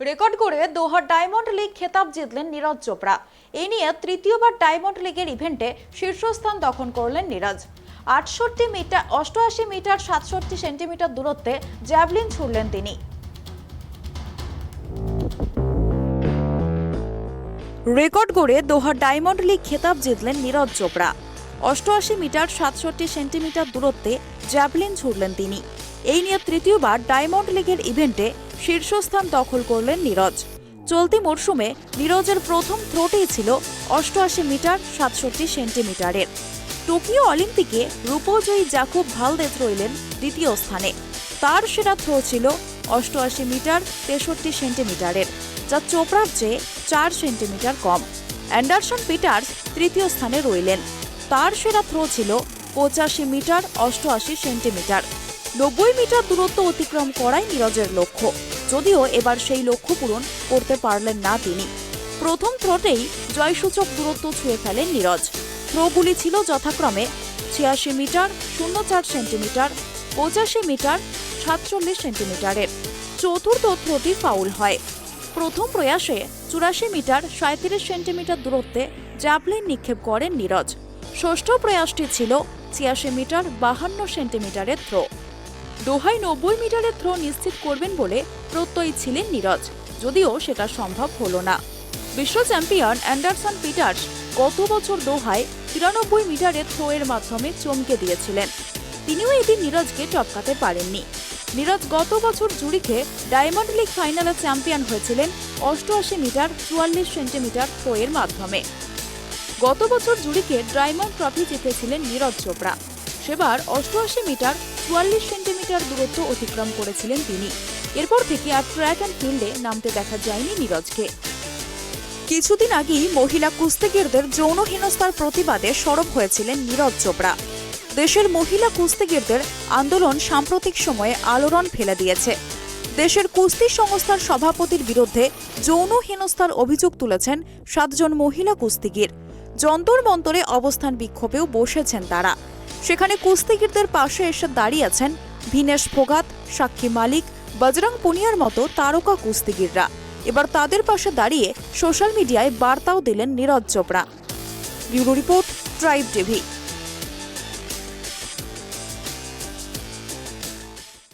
Record করে দোহা diamond league খেতাব জিতলেন নীরজ চোপড়া। এই নিয়ে তৃতীয়বার ডায়মন্ড লিগের ইভেন্টে শীর্ষস্থান দখল করলেন নীরজ। 88 মিটার 67 সেন্টিমিটার দূরত্বে জ্যাভলিন ছুড়লেন তিনি। রেকর্ড করে দোহা ডায়মন্ড লিগ খেতাব জিতলেন নীরজ চোপড়া। 88 মিটার 67 সেন্টিমিটার দূরত্বে জ্যাভলিন ছুড়লেন তিনি। এই নিয়ে তৃতীয়বার ডায়মন্ড লিগের ইভেন্টে শীর্ষস্থান দখল করলেন নীরজ। চলতি মরশুমে নীরজের প্রথম থ্রোটি ছিল 88 মিটার 67 সেন্টিমিটারের। টোকিও অলিম্পিকে রূপজয়ী জাকুব ভালদেজ রইলেন দ্বিতীয় স্থানে। তার সেরা থ্রো ছিল 88 মিটার 63 সেন্টিমিটারের, যা চোপড়ার চেয়ে 4 সেন্টিমিটার কম। অ্যান্ডারসন পিটার্স তৃতীয় স্থানে রইলেন। তার সেরা থ্রো ছিল 85 মিটার 88 সেন্টিমিটার। 90 মিটার দূরত্ব অতিক্রম করাই নীরজের লক্ষ্য, যদিও এবার সেই লক্ষ্য পূরণ করতে পারলেন না তিনি। প্রথম থ্রোতেই জয়সূচক দূরত্ব ছুঁয়ে ফেলেন নীরজ। থ্রোগুলি ছিল যথাক্রমে 86 মিটার 04 সেন্টিমিটার, 85 মিটার 47 সেন্টিমিটারের। চতুর্থ থ্রোটি ফাউল হয়। প্রথম প্রয়াসে 84 মিটার 37 সেন্টিমিটার দূরত্বে জ্যাভলিন নিক্ষেপ করেন নীরজ। ষষ্ঠ প্রয়াসটি ছিল 86 মিটার 52 সেন্টিমিটারের থ্রো। দোহায় 90 মিটারের থ্রো নিশ্চিত করবেন বলে প্রত্যয়ী ছিলেন নীরজ, যদিও সেটা সম্ভব হল না। বিশ্ব চ্যাম্পিয়ন অ্যান্ডারসন পিটার্স গত বছর দোহায় 93 মিটারের থ্রো এর মাধ্যমে চমকে দিয়েছিলেন। তিনিও এদিন নীরজকে টপকাতে পারেননি। নীরজ গত বছর জুরিখে ডায়মন্ড লিগ ফাইনালে চ্যাম্পিয়ন হয়েছিলেন 88 মিটার 44 সেন্টিমিটার থ্রো এর মাধ্যমে। গত বছর জুরিখে ডায়মন্ড ট্রফি জিতেছিলেন নীরজ চোপড়া। সেবার 88 মিটার 44 সেন্টিমিটার দূরত্ব অতিক্রম করেছিলেন তিনি। এরপর থেকে আর ট্র্যাক অ্যান্ড ফিল্ডে নামতে দেখা যায়নি নীরজকে। কিছুদিন আগেই মহিলা কুস্তিগিরদের যৌন হেনস্থার প্রতিবাদে সরব হয়েছিলেন নীরজ চোপড়া। দেশের মহিলা কুস্তিগিরদের আন্দোলন সাম্প্রতিক সময়ে আলোড়ন ফেলে দিয়েছে। দেশের কুস্তি সংস্থার সভাপতির বিরুদ্ধে যৌন হেনস্থার অভিযোগ তুলেছেন 7 জন মহিলা কুস্তিগির। যন্তর মন্তরে অবস্থান বিক্ষোভেও বসেছেন তারা। সেখানে কুস্তিগিরদের পাশে এসে দাঁড়িয়েছেন ভিনেশ ফোগাত, সাক্ষী মালিক, বজরং পুনিয়ার মতো তারকা কুস্তিগিররা। এবার তাদের পাশে দাঁড়িয়ে সোশ্যাল মিডিয়ায় বার্তাও দিলেন Neeraj Chopra. Bureau report, tribe TV.